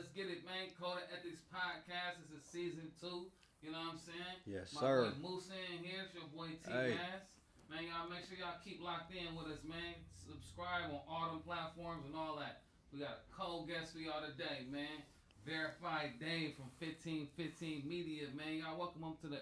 let's get it, man. Code of Ethics Podcast. This is season 2. You know what I'm saying? Yes, My sir. boy Moose in here. It's your boy Hey, T-Mazz. Man, y'all make sure y'all keep locked in with us, man. Subscribe on all them platforms and all that. We got a cold guest for y'all today, man. Verified Dave from 1515 Media, man. Y'all welcome him to the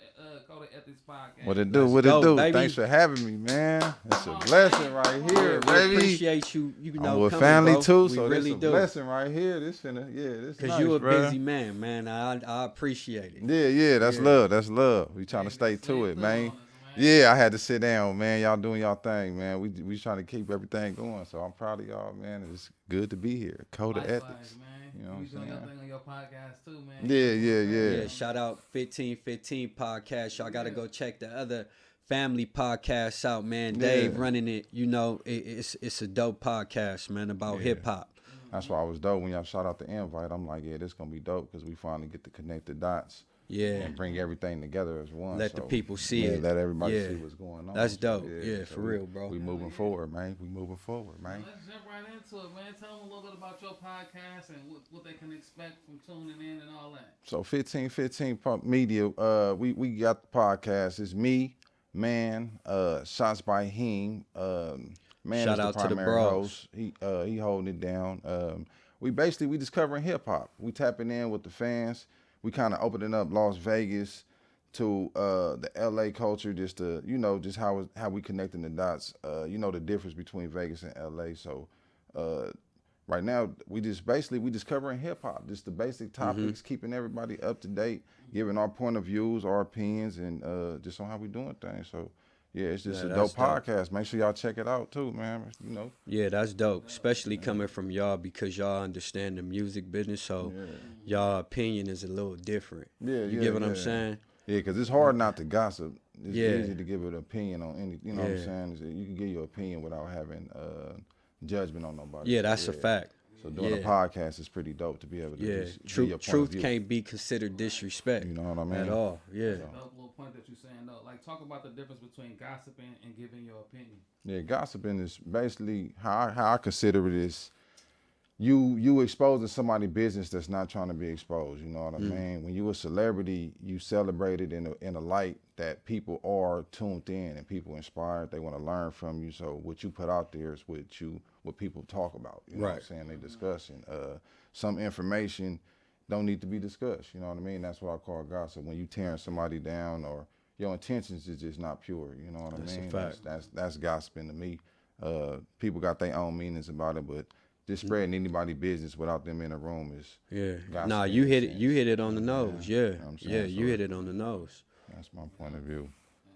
Code of Ethics What Podcast. it do? let's What it go, do? baby. Thanks for having me, man. It's Come a on, blessing man. right Come here, on. we baby. appreciate you. I'm with coming, family bro. too, We so really this a do. blessing right here. This this Cause nice, you a bro. busy man, man. I appreciate it. Yeah, that's Yeah. love. That's love. We trying Yeah, to stay just to lay it, through man. on us, man. Yeah, I had to sit down, man. Y'all doing y'all thing, man. We trying to keep everything going, so I'm proud of y'all, man. It's good to be here. Code of Likewise, Ethics. man. You know what You I'm be doing your saying? thing on your podcast too, man. Yeah. Yeah, shout out 1515 podcast. Y'all gotta go check the other family podcasts out, man. Dave Yeah. running it. You know, it's a dope podcast, man, about Yeah. hip hop. That's why I was dope when y'all shout out the invite. I'm like, yeah, this gonna be dope because we finally get to connect the dots. Yeah. And bring everything together as one. Let the So, people see yeah, it. let everybody Yeah. see what's going on. That's So, dope. Yeah, so for real, bro. We moving forward, man. We moving forward, Well, man. let's jump right into it, man. Tell them a little bit about your podcast and what they can expect from tuning in and all that. So 1515 Media, we got the podcast. It's me, man, shots by him. Man Shout is the out to the primary bros. host. He holding it down. We just covering hip hop. We tapping in with the fans. We kind of opening up Las Vegas to the LA culture, just to just how we connecting the dots. The difference between Vegas and LA. So uh, right now we just covering hip hop, just the basic topics, keeping everybody up to date, giving our point of views, our opinions, and just on how we doing things. So yeah, it's just Yeah, a that's dope dope. podcast. Make sure y'all check it out too, man. Yeah, that's dope, especially coming from y'all because y'all understand the music business. So y'all opinion is a little different. Yeah, You yeah, get what I'm yeah. saying? Yeah, because it's hard not to gossip. It's Yeah. easy to give an opinion on any. You know what I'm Yeah. saying? You can give your opinion without having judgment on nobody. Yeah, So, that's a fact. So doing a Yeah. podcast is pretty dope to be able to Yeah, just give your point of truth view. can't be considered disrespect. You know what I mean? At all. Yeah. That's a dope little point that you're saying, though. Like, talk about the difference between gossiping and giving your opinion. Yeah, gossiping is basically how I consider it is you exposing somebody's business that's not trying to be exposed. You know what I mean? When you a celebrity, you celebrate it in a light that people are tuned in and people inspired. They want to learn from you. So what you put out there is what people talk about. You know what I'm Right. saying? They discussing. Some information don't need to be discussed. You know what I mean? That's what I call gossip. When you tearing somebody down or your intentions is just not pure. You know what That's I a mean? fact. That's gossiping to me. People got their own meanings about it, but just spreading anybody's business without them in a room is Yeah. gossiping Nah, in you a hit it. You sense. hit it on the nose. Yeah. You know what I'm saying? Yeah. You So hit it on the nose. that's my point of view.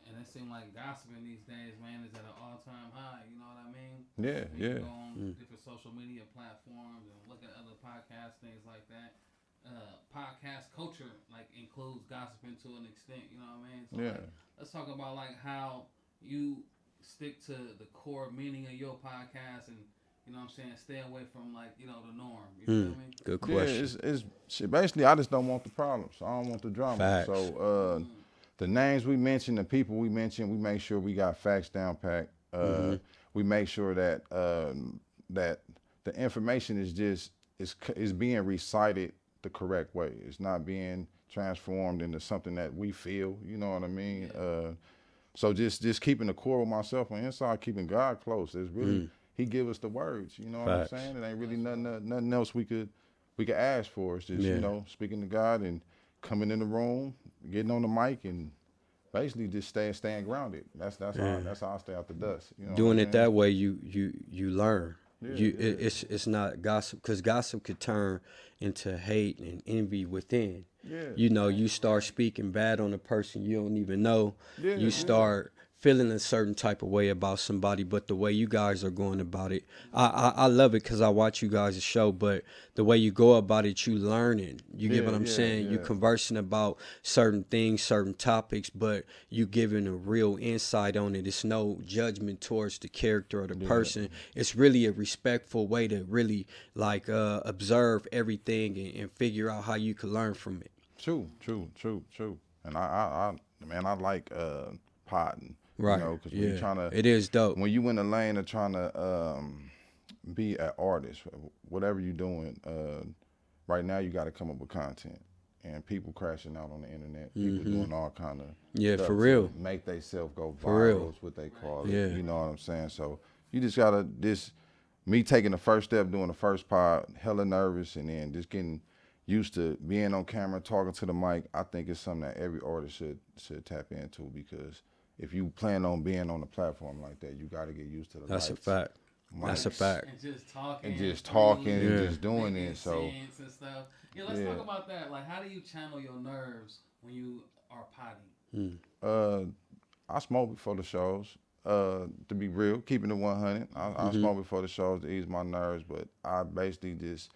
And it seems like gossiping these days, man, is at an all-time high. You know what I mean? Yeah, When you yeah. go on different social media platforms and look at other podcasts, things like that. Podcast culture includes gossiping to an extent. You know what I mean? So, Yeah. let's talk about how you stick to the core meaning of your podcast and you know what I'm saying, stay away from the norm. You feel me? Good Yeah, question. it's shit. Basically, I just don't want the problems. I don't want the drama. Facts. So the names we mention, the people we mention, we make sure we got facts down packed. We make sure that that the information is being recited the correct way. It's not being transformed into something that we feel. You know what I mean? So just keeping the core with myself on the inside, keeping God close. It's really He give us the words. You know Facts. what I'm saying? It ain't really nothing else we could ask for. It's just speaking to God and coming in the room, getting on the mic, and basically just staying grounded. That's how I stay out the dust. You know Doing what I it mean? that way, you learn. Yeah. It's not gossip because gossip could turn into hate and envy within. Yeah. You know, you start speaking bad on a person you don't even know. Yeah, You start feeling a certain type of way about somebody, but the way you guys are going about it, I love it because I watch you guys' show, but the way you go about it, you learning. You get what I'm saying? You conversing about certain things, certain topics, but you giving a real insight on it. It's no judgment towards the character or the person. It's really a respectful way to really observe everything and figure out how you can learn from it. True. And I like potting. Right. You know, because when you trying to, it is dope. when you in the lane of trying to be an artist, whatever you're doing, right now you got to come up with content. And people crashing out on the internet, people doing all kind of stuff for real. to make themselves go For real. viral, is what they call it. Yeah. You know what I'm saying? So you just gotta me taking the first step, doing the first pod, hella nervous, and then just getting used to being on camera, talking to the mic. I think it's something that every artist should tap into, because if you plan on being on a platform like that, you got to get used to the That's lights, a fact. mics, That's a fact. And just talking. And just doing it. So and stuff. Yeah, let's talk about that. Like, how do you channel your nerves when you are potty? I smoke before the shows. To be real, keeping it 100, I smoke before the shows to ease my nerves, but I basically just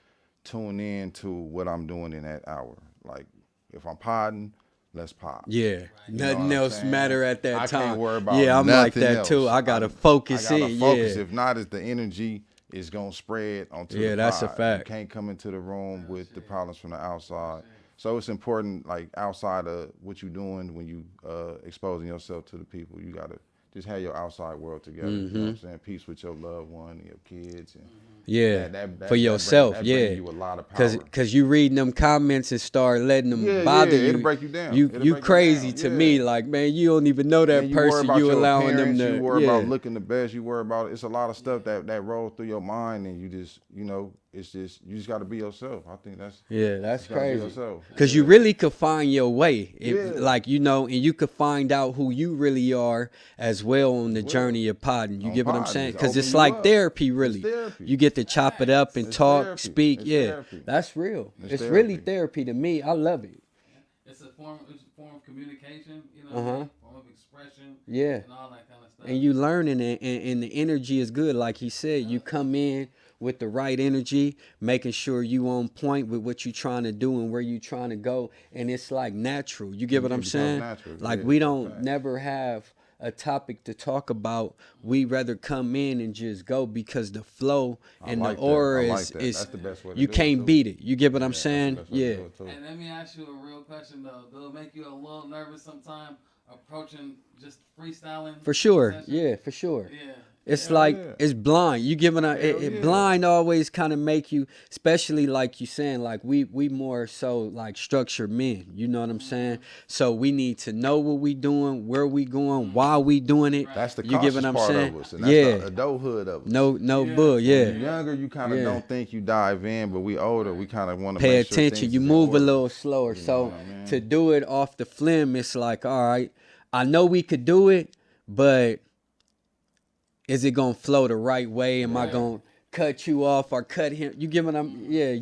tune in to what I'm doing in that hour. Like, if I'm podding, let's pod. Yeah, nothing else matter at that time. I can't worry about I'm like that else. too. I gotta focus I gotta in. focus. Yeah, If not, it's the energy is gonna spread onto the pod. that's a fact. You can't come into the room with the problems from the outside. So it's important, like, outside of what you're doing, when you exposing yourself to the people, you gotta just have your outside world together. You know what I'm saying? Peace with your loved one and your kids. And that for yourself. that yeah, brings you a lot of power. Cause you reading them comments and start letting them bother you. It'll break you down. You crazy to me. Like, man, you don't even know that person. You allowing them to. You worry about looking the best. You worry about it's a lot of stuff that rolls through your mind, and you just it's just you just got to be yourself. I think that's crazy. Cause you really could find your way, like and you could find out who you really are as well on the journey of podding. You get what I'm saying? Cause it's like therapy, really. You get to chop it up and talk, speak. That's real. It's really therapy to me. I love it. It's a form of communication, form of expression, and all that kind of stuff. And you learning it, and the energy is good. Like he said, you come in with the right energy, making sure you on point with what you trying to do and where you trying to go, and it's like natural. You get what I'm saying? Natural. Like, we don't never have a topic to talk about. We rather come in and just go, because the flow and the aura is that's the best way to you do can't it, beat it. You get what I'm saying? Yeah. And let me ask you a real question though. Does it make you a little nervous sometimes approaching just freestyling? For sure. Session? Yeah, for sure. Yeah. It's it's blind. You giving blind always kind of make you, especially like you saying, like we more so like structured men. You know what I'm saying? So we need to know what we doing, where we going, why we doing it. That's the you get what I'm part saying? Of us, and that's the adulthood of us. No bull. When you're younger, you kind of don't think you dive in, but we older, we kind of want to pay make sure attention. You move a little slower. So to do it off the flim, it's like, all right, I know we could do it, but is it gonna flow the right way? Am I gonna cut you off or cut him? You get what I'm? Yeah,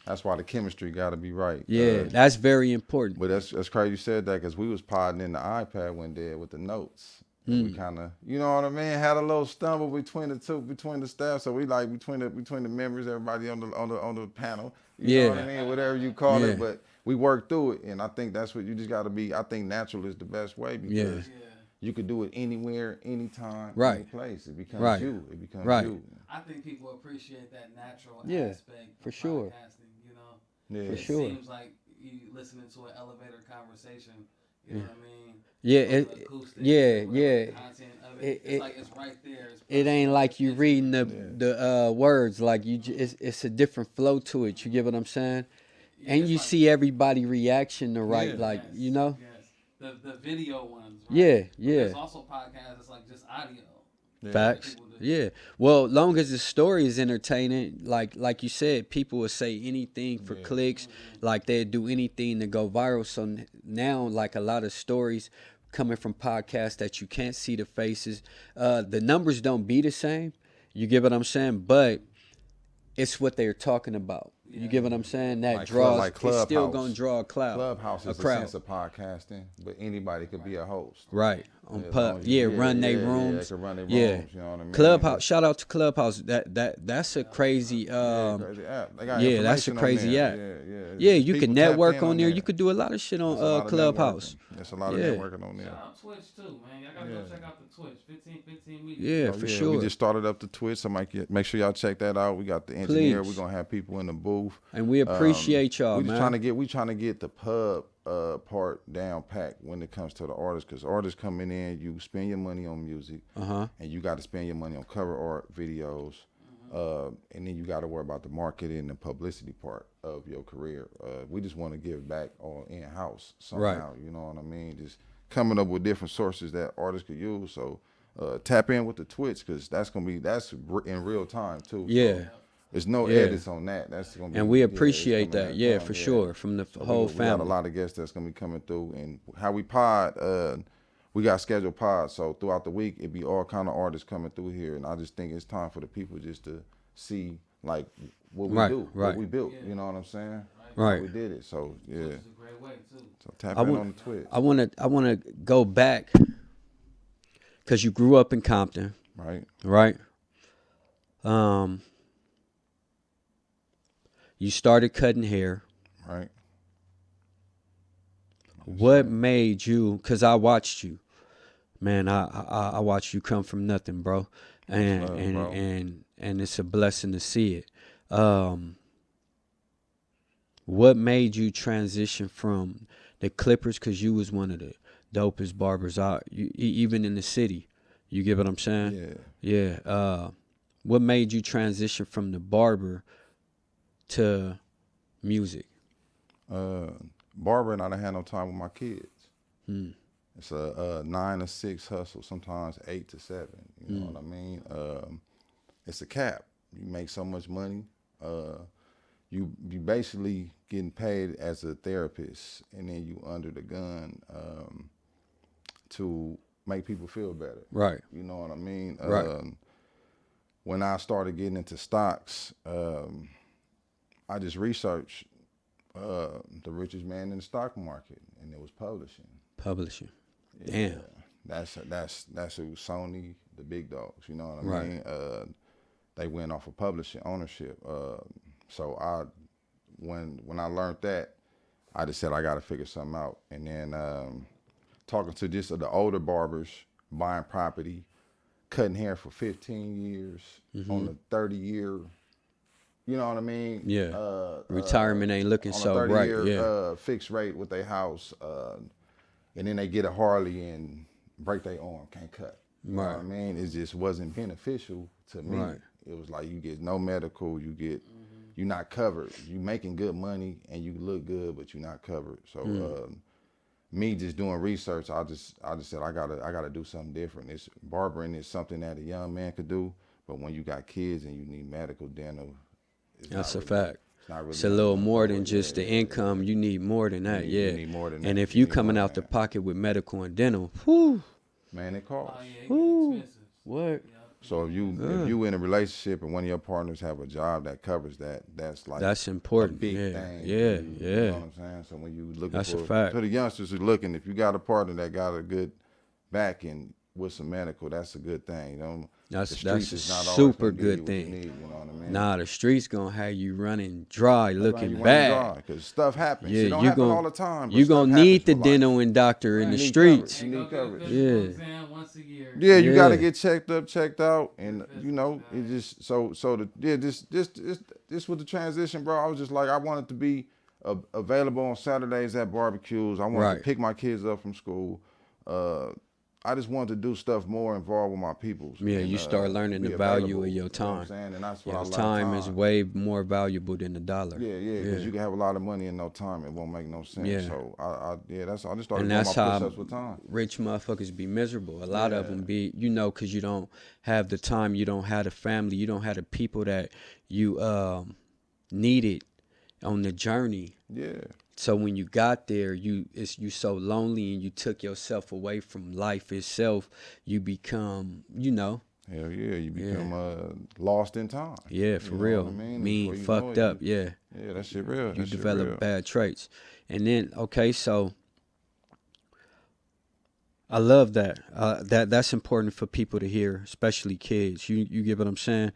That's why the chemistry got to be right. Yeah, that's very important. But that's crazy you said that, because we was podding in the iPad one day with the notes. We kind of, you know what I mean, had a little stumble between the staff. So we like between the members, everybody on the panel. You know what I mean, whatever you call it. But we worked through it, and I think that's what you just got to be. I think natural is the best way, because you could do it anywhere, anytime, any place. It becomes you. It becomes you. I think people appreciate that natural aspect for of sure. podcasting, For sure. It seems like you listening to an elevator conversation, you know what I mean? It's like it's right there. It ain't like you reading the words. Like it's a different flow to it. You get what I'm saying? And you see everybody reaction the right, Yes. The video ones, right? But there's also podcasts that's like just audio. Facts. Yeah. Well, long as the story is entertaining, like you said, people will say anything for clicks. Like they'd do anything to go viral. So now, like, a lot of stories coming from podcasts that you can't see the faces. The numbers don't be the same. You get what I'm saying? But it's what they're talking about. You get what I'm saying? That like draws. Like it's still gonna draw a crowd. Clubhouse is a sense of podcasting, but anybody could be a host. Right. On run their rooms. They can run their rooms. You know what I mean? Clubhouse. Shout out to Clubhouse. That's a crazy. Crazy app. They got that's a crazy app. Yeah, you can network on there. You could do a lot of shit on Clubhouse. There's a lot of networking on there. Shout out Twitch too, man. Y'all gotta go check out the Twitch. 15 Media. Yeah, for sure. We just started up the Twitch, so make sure y'all check that out. We got the engineer. We're gonna have people in the booth, and we appreciate y'all, man. We trying to get the pub part down packed when it comes to the artists, because artists coming in, you spend your money on music, and you got to spend your money on cover art, videos, And then you got to worry about the marketing and the publicity part of your career. We just want to give back all in house somehow. You know what I mean? Just coming up with different sources that artists could use. So tap in with the Twitch, because that's in real time too. Yeah. So there's no edits on that. That's gonna be, and we appreciate that. Yeah, fun, for sure. From the whole family. We got a lot of guests that's gonna be coming through, and how we pod. We got scheduled pods, so throughout the week it be all kind of artists coming through here, and I just think it's time for the people just to see like what we do, what we built. You know what I'm saying? Right. How we did it. So yeah. It's a great way too. So tap in on the Twitch. I wanna go back, because you grew up in Compton, right? You started cutting hair. Right. What made you? Because I watched you, man. I watched you come from nothing, bro, and it's a blessing to see it. What made you transition from the Clippers? Because you was one of the dopest barbers out, even in the city. You get what I'm saying? Yeah. What made you transition from the barber to music? Barbering, I done had no time with my kids. It's a 9 to 6 hustle, sometimes 8 to 7. You know what I mean? It's a cap. You make so much money. You basically getting paid as a therapist, and then you under the gun to make people feel better. Right. You know what I mean? Right. When I started getting into stocks, I just researched the richest man in the stock market, and it was publishing. Publishing. Yeah. Damn. That's who Sony, the big dogs. You know what I mean? They went off of publishing ownership. So when I learned that, I just said I got to figure something out. And then talking to just the older barbers, buying property, cutting hair for 15 years on a 30-year. You know what I mean? Yeah. Retirement ain't looking so bright. Yeah. Fixed rate with their house, and then they get a Harley and break their arm, can't cut. You know what I mean? It just wasn't beneficial to me. Right. It was like you get no medical, you're not covered. You making good money and you look good, but you're not covered. So me just doing research, I just said I gotta do something different. Barbering is something that a young man could do, but when you got kids and you need medical, dental. That's a fact. It's a little more than just the income. You need more than that. You need more than that. And if you coming out the pocket with medical and dental, whew. Man, it costs. Oh, yeah, it gets expensive. What? So if you in a relationship and one of your partners have a job that covers that, that's important. A big thing. Yeah. You know what I'm saying? So when you looking That's for a fact. to the youngsters who looking, if you got a partner that got a good backing with some medical, that's a good thing. You know, That's the streets a is not always super gonna give you good what you thing. need, you know what I mean? Nah, the streets gonna have you running dry, looking bad. Because stuff happens. Yeah, It don't happen all the time. You gonna need the dental dental and doctor in the need streets. coverage. You need coverage. Physical exam once a year. Yeah, you got to Yeah. get checked up, checked out, and you know, it just this with the transition, bro. I was just like, I wanted to be available on Saturdays at barbecues. I wanted to pick my kids up from school. I just wanted to do stuff more involved with my peoples. Yeah, and, you start learning the value of your time. You know what I'm saying? And that's what I like. Time is way more valuable than the dollar. Yeah, because you can have a lot of money and no time. It won't make no sense. Yeah. So I just started And doing my that's how push-ups with time. rich motherfuckers be miserable. A lot of them be, because you don't have the time, you don't have the family, you don't have the people that you needed on the journey. Yeah. So when you got there, you so lonely, and you took yourself away from life itself. You become, Hell yeah, you become lost in time. Yeah, for You know real. what I mean? Mean, Before you fucked know it, up. Yeah. Yeah, that shit real. You That shit develop real. bad traits. And then, okay, so I love that. That's important for people to hear, especially kids. You get what I'm saying?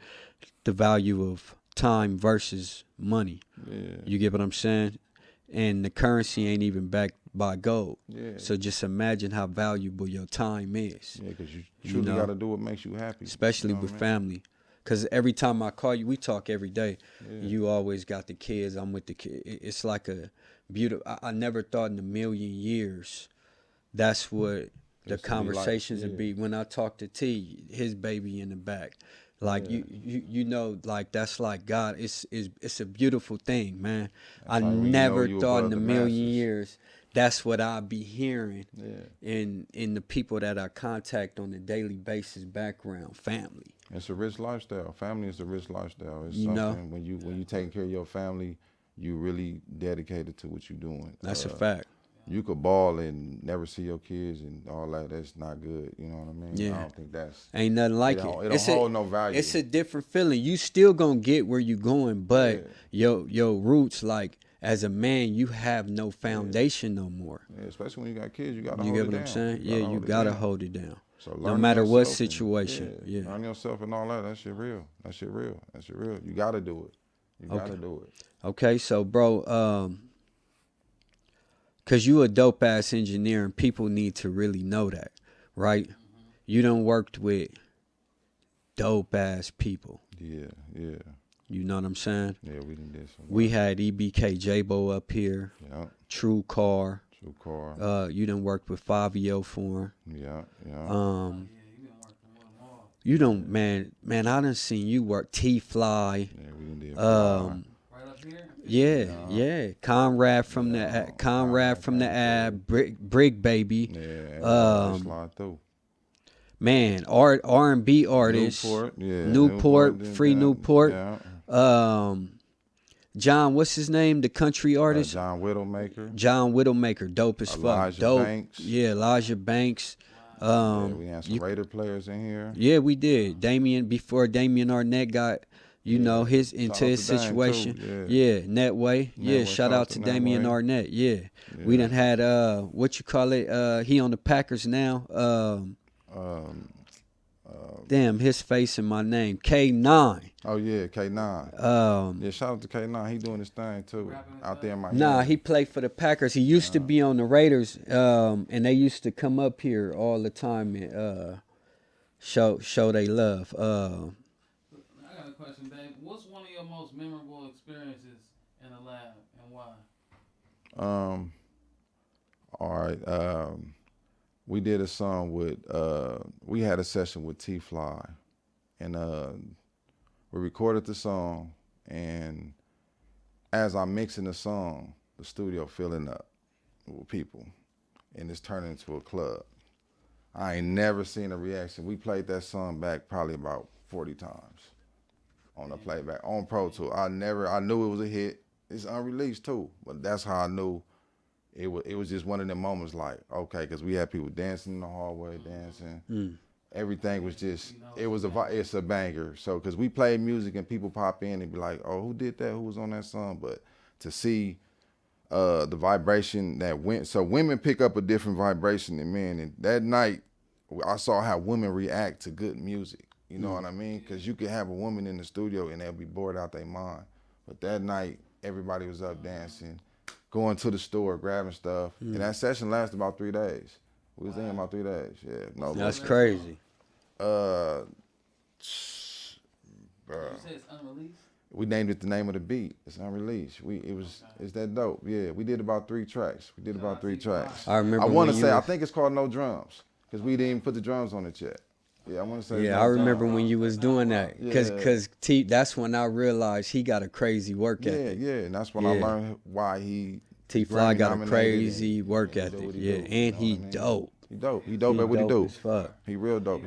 The value of time versus money. Yeah. You get what I'm saying? And the currency ain't even backed by gold. Yeah. So just imagine how valuable your time is. Yeah, because you truly got to do what makes you happy. Especially You know with what I mean? family. Because every time I call you, we talk every day. Yeah. You always got the kids. I'm with the kids. It's like a beautiful. I never thought in a million years that's what the It's to be like, conversations would yeah. be. When I talk to T, his baby in the back, Like you know, like that's like God. It's a beautiful thing, man. I like when you know never you thought above in a the million masses. years that's what I'd be hearing Yeah. in the people that I contact on a daily basis. Background, family. It's a rich lifestyle. Family is a rich lifestyle. It's You know, something when you taking care of your family, you really dedicated to what you're doing. that's a fact. You could ball and never see your kids and all that. That's not good. You know what I mean? I Yeah. don't think that's. Ain't nothing like it. It don't hold no value. It's a different feeling. You still gonna get where you going, but your roots, like as a man, you have no foundation no more. Yeah, especially when you got kids, you gotta You hold get it what down. I'm saying? You hold it gotta down. hold it down. So No learning matter what yourself situation. Yeah. learn yourself and all that. That shit real. That shit real. That shit real. You gotta do it. You gotta do it. Okay, so bro, cause you a dope ass engineer and people need to really know that, right? You done worked with dope ass people. Yeah. You know what I'm saying? Yeah, we done did some. We had EBK J-Bo up here, Yeah. True Car. True car. You done worked with Fabio for. Yeah. You don't, man. I done seen you work T-Fly. Yeah, we done did. Right up here. Yeah. Conrad from the Ab, Brick Baby. Yeah. Slide through. Man, R&B artists. Newport. Yeah. Newport, free Newport. Yeah. John, what's his name? The country artist. John Widowmaker. John Widowmaker, dope as fuck. Elijah Dope. Banks. Yeah, Elijah Banks. Yeah, we had some Raider players in here. Yeah, we did. Before Damian Arnett got, into his situation. Yeah, Netway. Yeah, shout out to Damian Arnett. Yeah. We done had what you call it? He on the Packers now. Damn, his face in my name. K9. Oh yeah, K9. Yeah, shout out to K9. He doing his thing too out there in Miami. Nah, he played for the Packers. He used to be on the Raiders, and they used to come up here all the time and show they love. I got a question, Dave. What's one of your most memorable experiences in the lab, and why? All right. We did a song with. We had a session with T-Fly, and we recorded the song. And as I'm mixing the song, the studio filling up with people, and it's turning into a club. I ain't never seen a reaction. We played that song back probably about 40 times on the playback on Pro Tool. I knew it was a hit. It's unreleased too, but that's how I knew. It was just one of them moments like, okay, because we had people dancing in the hallway, dancing. Everything was just, it's a banger. So, because we play music and people pop in and be like, oh, who did that? Who was on that song? But to see the vibration that went, so women pick up a different vibration than men. And that night, I saw how women react to good music. You know what I mean? Because you could have a woman in the studio and they'll be bored out their mind. But that night, everybody was up dancing, going to the store, grabbing stuff. And that session lasted about 3 days. We was in about 3 days. Yeah, no. That's crazy. Bro. You say it's unreleased? We named it the name of the beat. It's unreleased. It's that dope. Yeah, we did about 3 tracks. I remember. I want to say, I think it's called No Drums, because we didn't even put the drums on it yet. Yeah, I want to say. Yeah, I remember when you was doing that, cause T. That's when I realized he got a crazy work ethic. Yeah, and that's when I learned why he. T-Fly got a crazy work ethic. Yeah, and he dope. He dope at what he do. Fuck. He real dope.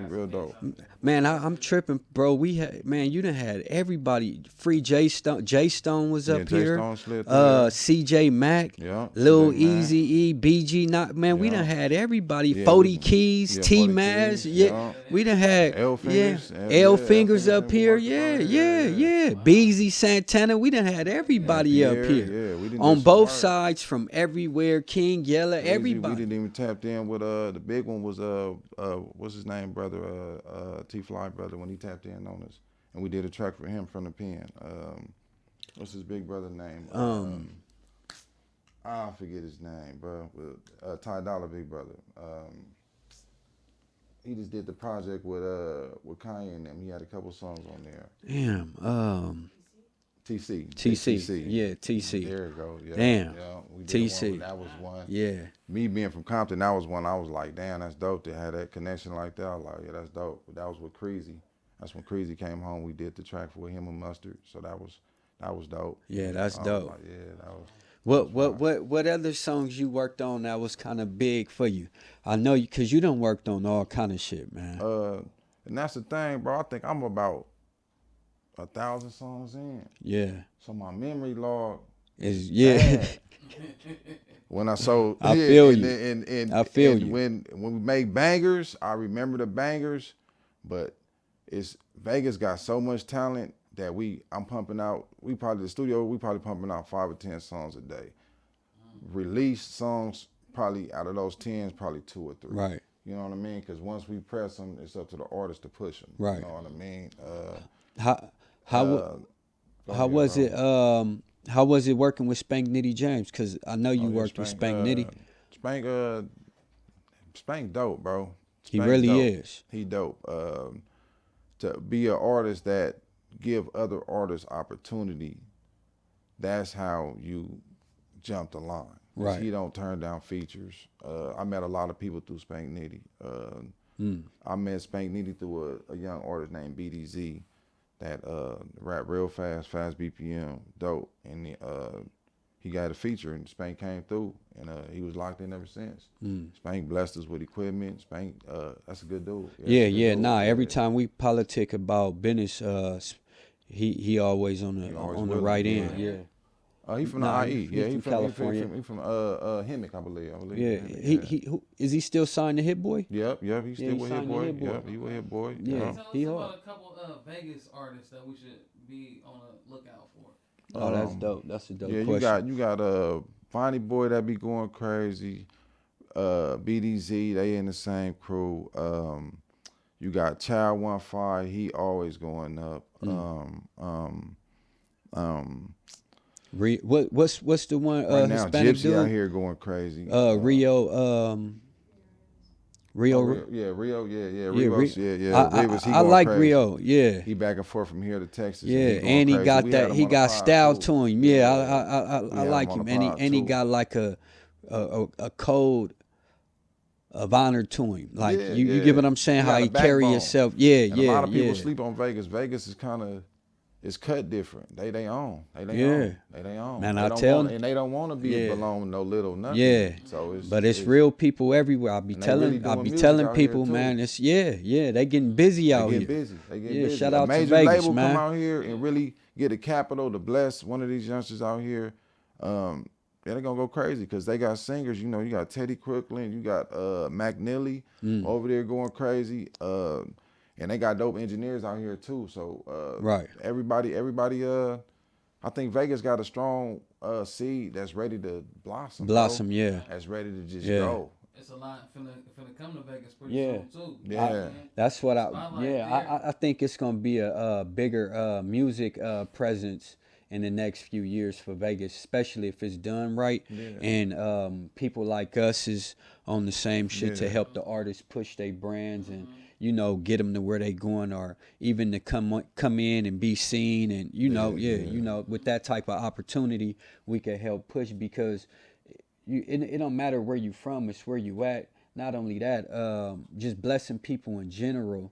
Man, I'm tripping, bro. You done had everybody. Free J Stone was up here. CJ Mack, Lil Easy E, BG. We done had everybody. 40 Keys, T-Mazz. We done had L Fingers up here. Beezy Santana. We done had everybody up here. On both sides, from everywhere. King Yella, everybody. We didn't even tap in with the big one was what's his name, brother, T-Fly brother, when he tapped in on us, and we did a track for him from the pen. What's his big brother name? I forget his name, bro. Ty Dolla big brother. He just did the project with Kanye and them. He had a couple songs on there. Damn. TC. Yeah, TC. There you go. Yeah. Damn. Yeah, we did TC. That was one. Yeah. Me being from Compton, that was one. I was like, damn, that's dope to have that connection like that. I was like, yeah, that's dope. But that was with Crazy. That's when Creasy came home. We did the track for him and Mustard, so that was dope. Yeah, that's dope. Like, yeah, that was. What other songs you worked on that was kind of big for you? I know you, cause you done worked on all kind of shit, man. And that's the thing, bro. I think I'm about 1,000 songs in. Yeah. So my memory log is bad. When I sold, I feel you. And I feel you. When we made bangers, I remember the bangers, but it's Vegas got so much talent that I'm pumping out. We probably pumping out 5 or 10 songs a day. Released songs probably out of those 10s, probably 2 or 3. Right. You know what I mean? Because once we press them, it's up to the artist to push them. Right. You know what I mean? How was it working with Spank Nitty James? Because I know you worked with Spank Nitty. Spank dope, bro. He really dope. is. He dope. To be an artist that give other artists opportunity, that's how you jump the line. Right. He don't turn down features. I met a lot of people through Spank Nitty. I met Spank Nitty through a young artist named BDZ that rap real fast BPM, dope. And he got a feature and Spank came through and he was locked in ever since. Spank blessed us with equipment. Spank, that's a good dude. Yeah. Every time we politic about business, he always on the right end. Yeah. He from the IE. Yeah, he from California. He from Hemmick, I believe. Yeah. Hemmick, Is he still signed to Hit Boy? Yep. He's still with Hit Boy. Yep, he with Hit Boy. Yeah. Tell us about a couple of Vegas artists that we should be on the lookout for. Oh, that's dope. That's a dope question. You got Bonnie Boy that be going crazy. BDZ, they in the same crew. You got Child 1-5, he always going up. What's the one right now, Hispanic Gypsy dude out here going crazy. Rio. Rivas, Rivas, I like crazy. Rio. Yeah. He back and forth from here to Texas. Yeah, and he got crazy. he got style too. to him. Yeah, I like him. And he got like a code of honor to him. Like you get what I'm saying? How he carry himself. Yeah, and a lot of people sleep on Vegas. Vegas is kind of, it's cut different. They own. They own. Man, I tell them. And they don't want to be belong no little nothing. Yeah. So it's real people everywhere. I be telling people, man, it's they getting busy out here. They getting busy. Shout out to Vegas, major label man. come out here and really get a capital to bless one of these youngsters out here. They're gonna go crazy because they got singers. You know, you got Teddy Crooklyn, you got McNeely over there going crazy. And they got dope engineers out here too. So right. Everybody. I think Vegas got a strong seed that's ready to blossom. Yeah. That's ready to just go. It's a lot finna come to Vegas pretty soon too. Yeah. That's what I think it's gonna be a bigger music presence in the next few years for Vegas, especially if it's done right. Yeah. And people like us is on the same shit to help the artists push their brands and get them to where they going, or even to come in and be seen, and with that type of opportunity we can help push, because it don't matter where you from, it's where you at. Not only that, just blessing people in general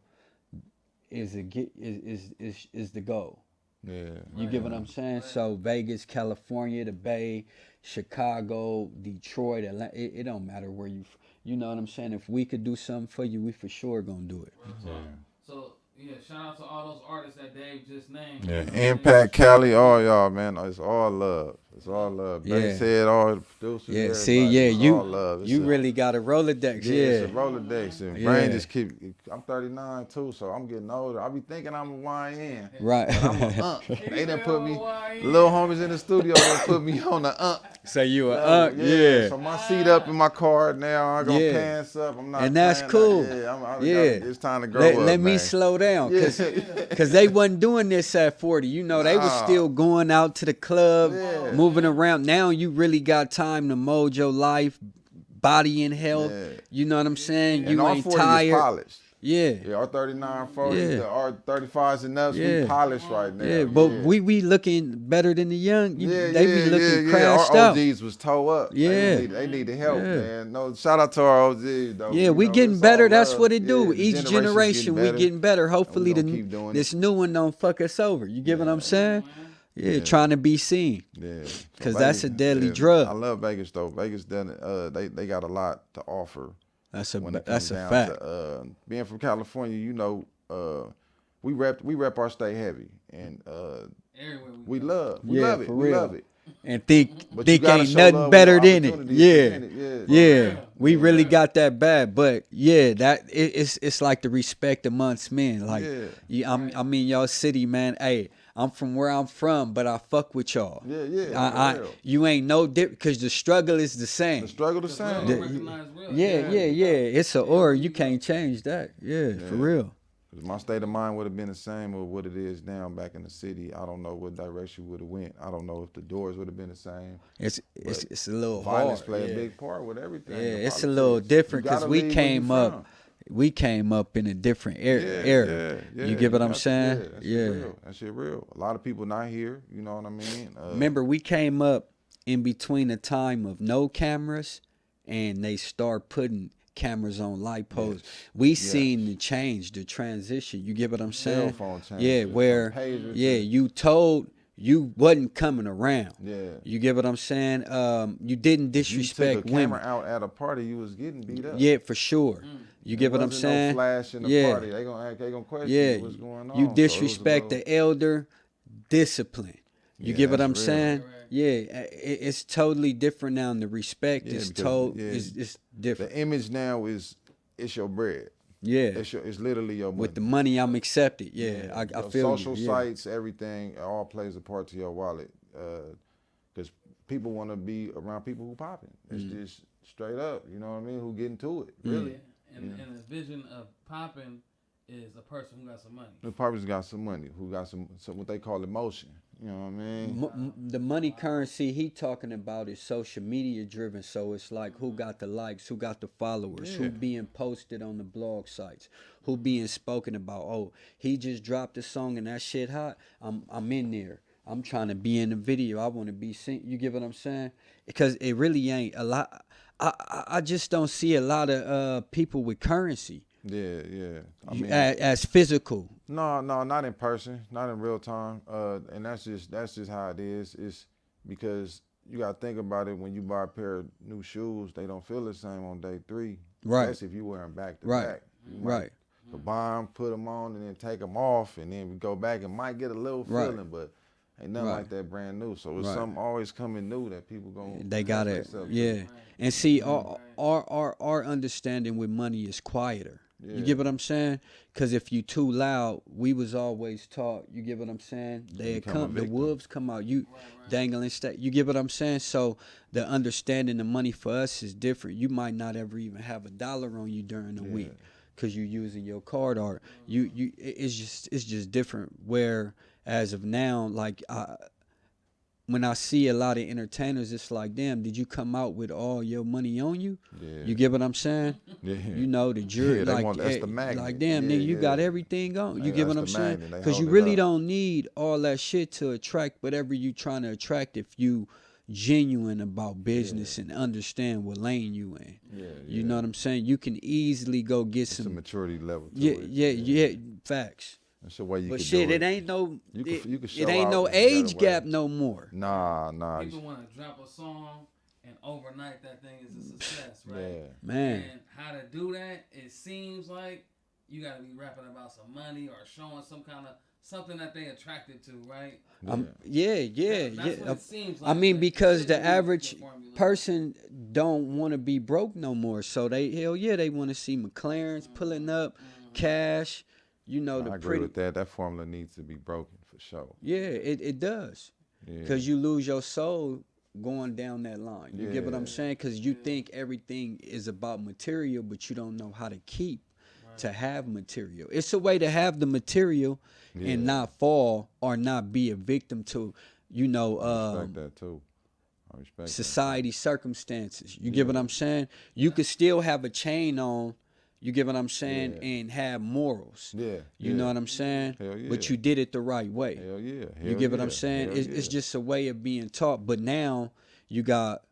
is the goal. Yeah, you get what I'm saying? So Vegas, California, the Bay, Chicago, Detroit, Atlanta, it don't matter where you know what I'm saying? If we could do something for you, we for sure gonna do it. So shout out to all those artists that Dave just named. Yeah, Impact, Cali, all y'all, man. It's all love. It's all love. They said all the producers. Yeah, see, all love. You really got a Rolodex. Yeah, it's a Rolodex. And brain just I'm 39 too, so I'm getting older. I be thinking I'm a YN. Right. But I'm a They done put me, little homies in the studio done put me on the Say you a yeah. So my seat up in my car now. I go pants up. I'm not. And that's cool. It's time to grow up. Let me slow down, cause they wasn't doing this at 40. They was still going out to the club, moving around. Now you really got time to mold your life, body and health. You know what I'm saying? And you all ain't 40 tired. Is polished. Yeah. Yeah, our 39, 40, Yeah. our 35s and ups, we Yeah. polished right now. Yeah, but we looking better than the young. They be looking Our crashed out. OGs was toe up. Yeah. They needed help, Yeah. man. No, shout out to our OGs though. Yeah, You we know, getting it's better. all That's love. what it do. Yeah, the Each generation's generation we getting better. And we Hopefully gonna keep doing this it. new one don't fuck us over. You get what I'm saying? Yeah, Yeah. trying to be seen. Yeah, so Cause that's Vegas- a deadly yeah, drug. I love Vegas though. Vegas done they got a lot to offer. That's When it that's comes a down fact. to being from California, you know, we rep our state heavy, and Everywhere we go. love Yeah, it, for we real. love it. And think But you think gotta ain't show nothing love better when than it. opportunities Yeah. present it. Yeah, we Yeah. really got that bad, but yeah, that it's like the respect amongst men. Like, Yeah. I mean, y'all city, man. Hey, I'm from where I'm from, but I fuck with y'all. Yeah, for real. You ain't no different because the struggle is the same. The struggle the Real same. don't recognize real. Yeah. It's a aura. You can't change that. Yeah, for real. If my state of mind would have been the same of what it is now back in the city, I don't know what direction would have went. I don't know if the doors would have been the same. It's a little Violence hard. play yeah. a big part with everything. Yeah, the it's a little politics. different You because gotta we leave where you came from. up. We came up in a different era. Yeah, You get what I'm got to- saying? that shit Yeah. real. That shit real. A lot of people not here. You know what I mean? Remember, we came up in between a time of no cameras, and they start putting cameras on light posts. We seen the change, the transition. You get what I'm saying? Cell phone change. Yeah, From where pagers you told you wasn't coming around. Yeah. You get what I'm saying? You didn't You disrespect took a camera women. out at a party, you was getting beat up. Yeah, for sure. You get what I'm Wasn't no saying? flash in the yeah. party. They gonna question Yeah, you what's going on. you So it was a disrespect little- the elder, discipline. You Yeah, get what that's I'm real. saying? Right. Yeah, it's totally different now. And the respect Yeah, is because, yeah, it's different. The image now is it's your bread. Yeah, It's literally your money. with the money I'm accepted. Yeah, I Your feel social you. sites, everything, it all plays a part to your wallet. Because people want to be around people who popping. It's just straight up. You know what I mean? Who getting to it? Really? And the vision of popping is a person who got some money. The person got some money, who got some what they call emotion. You know what I mean? The money currency he talking about is social media driven. So it's like who got the likes, who got the followers, who being posted on the blog sites, who being spoken about. Oh, he just dropped a song and that shit hot. I'm in there. I'm trying to be in the video. I want to be seen. You get what I'm saying? Because it really ain't a lot. I just don't see a lot of people with currency. Yeah. I mean, As physical. no, not in person, not in real time. And that's just how it is. It's because you gotta think about it. When you buy a pair of new shoes, they don't feel the same on day 3. Right. Especially if you wear them back to Right. back. You Right. might buy them, put them on, and then take them off, and then we go back and might get a little Right. feeling, but ain't nothing Right. like that brand new. So it's Right. something always coming new that people gonna They got it. themselves to. Yeah. And see, our understanding with money is quieter. You Yeah. get what I'm saying? Because if you too loud, we was always taught. You get what I'm saying? They become a come, the victim. wolves come out. You dangling stat. You get what I'm saying? So the understanding of money for us is different. You might not ever even have $1 on you during the week because you're using your card art. It's just different. Where as of now, like when I see a lot of entertainers, it's like, damn, did you come out with all your money on you? Yeah. You get what I'm saying? Yeah. You know, the jury, Yeah, they like, want- that's the magnet. like, damn, Yeah, nigga, you yeah. got everything on. You Yeah, get what that's I'm the saying? magnet. They Because you hold it really up. don't need all that shit to attract whatever you trying to attract if you genuine about business and understand what lane you in. You know what I'm saying? You can easily go get It's a some. maturity level to Yeah, it. yeah, facts. That's the way you But could shit, do it ain't no. You can- you can It show ain't out no in a better age way. gap no more. Nah. People want to drop a song and overnight that thing is a success, right? Yeah. Man. And how to do that, it seems like you got to be rapping about some money or showing some kind of something that they attracted to, right? That's what it seems like. I mean, It because shouldn't the be average formula. person don't want to be broke no more. So they want to see McLarens pulling up, cash. You know, I the agree pretty. with that. That formula needs to be broken for sure. Yeah, it does. Yeah. Because you lose your soul going down that line. You get what I'm Yeah. saying? Because you think everything is about material, but you don't know how to keep to have material. It's a way to have the material and not fall or not be a victim to, I respect that too. I respect society circumstances. You get what I'm saying? You could still have a chain on, You get what I'm saying? And have morals. Yeah. You know what I'm saying? Hell yeah. But you did it the right way. Hell yeah. Hell You get what yeah. I'm saying? Hell It's yeah. just a way of being taught. But now you got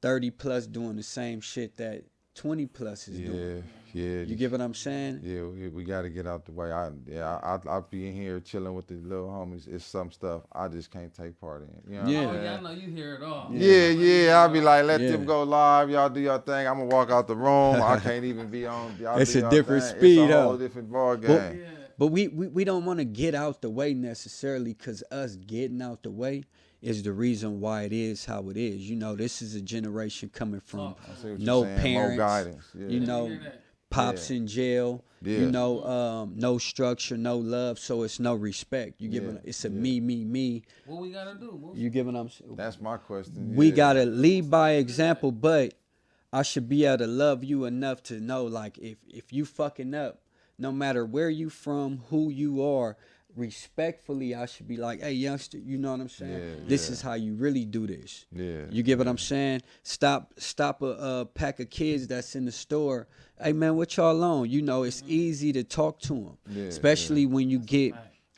30 plus doing the same shit that 20 plus is doing. Yeah. You get what I'm saying? Yeah, we got to get out the way. I be in here chilling with the little homies. It's some stuff I just can't take part in. You know what I'm saying? Yeah, I know you hear it all. Yeah. I'll be like, let them go live. Y'all do your thing. I'm gonna walk out the room. I can't even be on. Y'all It's do a your different thing. speed, It's a whole huh? different ball game. But we don't want to get out the way necessarily, because us getting out the way is the reason why it is how it is. You know, this is a generation coming from no parents, more guidance. Yeah. you know, pops in jail, you know, no structure, no love, so it's no respect. You give it's a me. What we gotta do? You give what I'm saying? That's my question. We gotta lead by example, but I should be able to love you enough to know, like, if you fucking up, no matter where you from, who you are, respectfully, I should be like, hey, youngster, you know what I'm saying? This is how you really do this. You get what I'm saying? Stop a pack of kids that's in the store. Hey, man, what y'all on? You know, it's easy to talk to them, especially when you get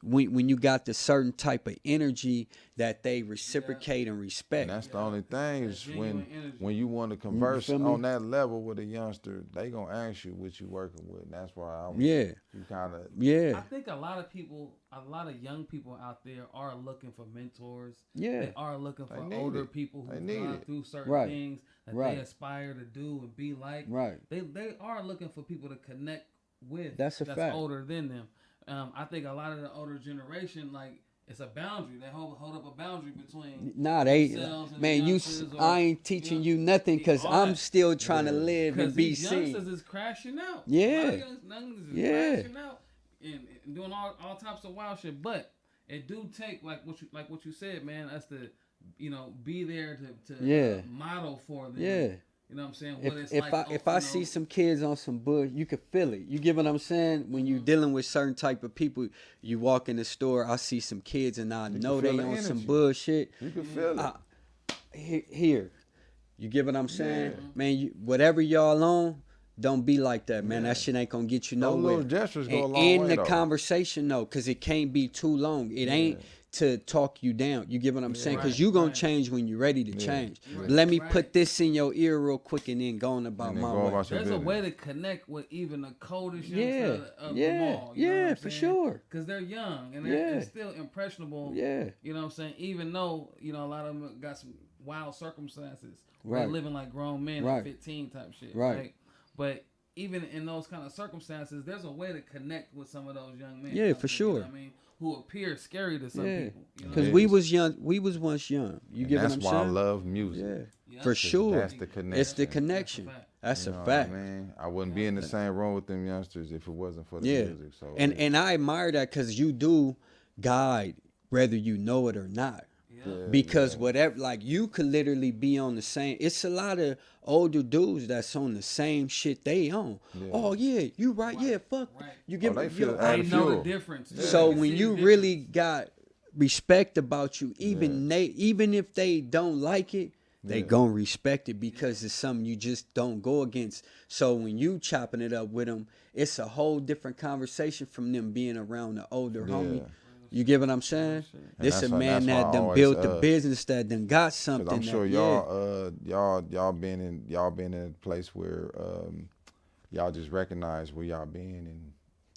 when you got the certain type of energy that they reciprocate and respect. And that's the only thing is when you want to converse on that level with a youngster, they gonna ask you what you working with. And that's why you kind of I think a lot of young people out there are looking for mentors. Yeah, they are looking for older people who've gone through certain things that they aspire to do and be like. Right. They are looking for people to connect with. That's a fact. Older than them. I think a lot of the older generation, like, it's a boundary. They hold up a boundary between. I ain't teaching you nothing, because I'm still trying to live and be seen. Youngsters is crashing out. Yeah. Youngsters is crashing out and doing all types of wild shit. But it do take, like what you said, man, us to, be there to model for them. Yeah. You know what I'm saying? If I see some kids on some bush, you can feel it. You get what I'm saying? When you're dealing with certain type of people, you walk in the store, I see some kids and I know they on some bullshit. You can feel it. Here. You get what I'm saying? Man, whatever y'all on, don't be like that, man. That shit ain't gonna get you nowhere. Those little gestures go a long way, though. In the conversation, though, because it can't be too long. It ain't to talk you down. You get what I'm saying? Because you're going to change when you're ready to change. Let me put this in your ear real quick and then going about my way. There's a way to connect with even the coldest youngster of them all. For sure. Because they're young and they're still impressionable. Yeah. You know what I'm saying? Even though, a lot of them got some wild circumstances. They're living like grown men at 15 type shit. Right. But even in those kind of circumstances, there's a way to connect with some of those young men. Yeah, for sure. You know what I mean? Who appear scary to some people. Because we was young. We was once young. You get what I'm saying? That's why I love music. Yeah, for sure. That's the connection. It's the connection. That's a fact. Man, I wouldn't be in the same room with them youngsters if it wasn't for the music. So and I admire that, because you do guide whether you know it or not. Because whatever, like, you could literally be on the same. It's a lot of older dudes that's on the same shit they on. Oh yeah, you right. Yeah, fuck. You give they know the difference. So when you really got respect about you, even if they don't like it, they gonna respect it, because it's something you just don't go against. So when you chopping it up with them, it's a whole different conversation from them being around the older homie. You get what I'm saying? This a man that done built the business, that done got something. I'm sure y'all been in a place where y'all just recognize where y'all been, and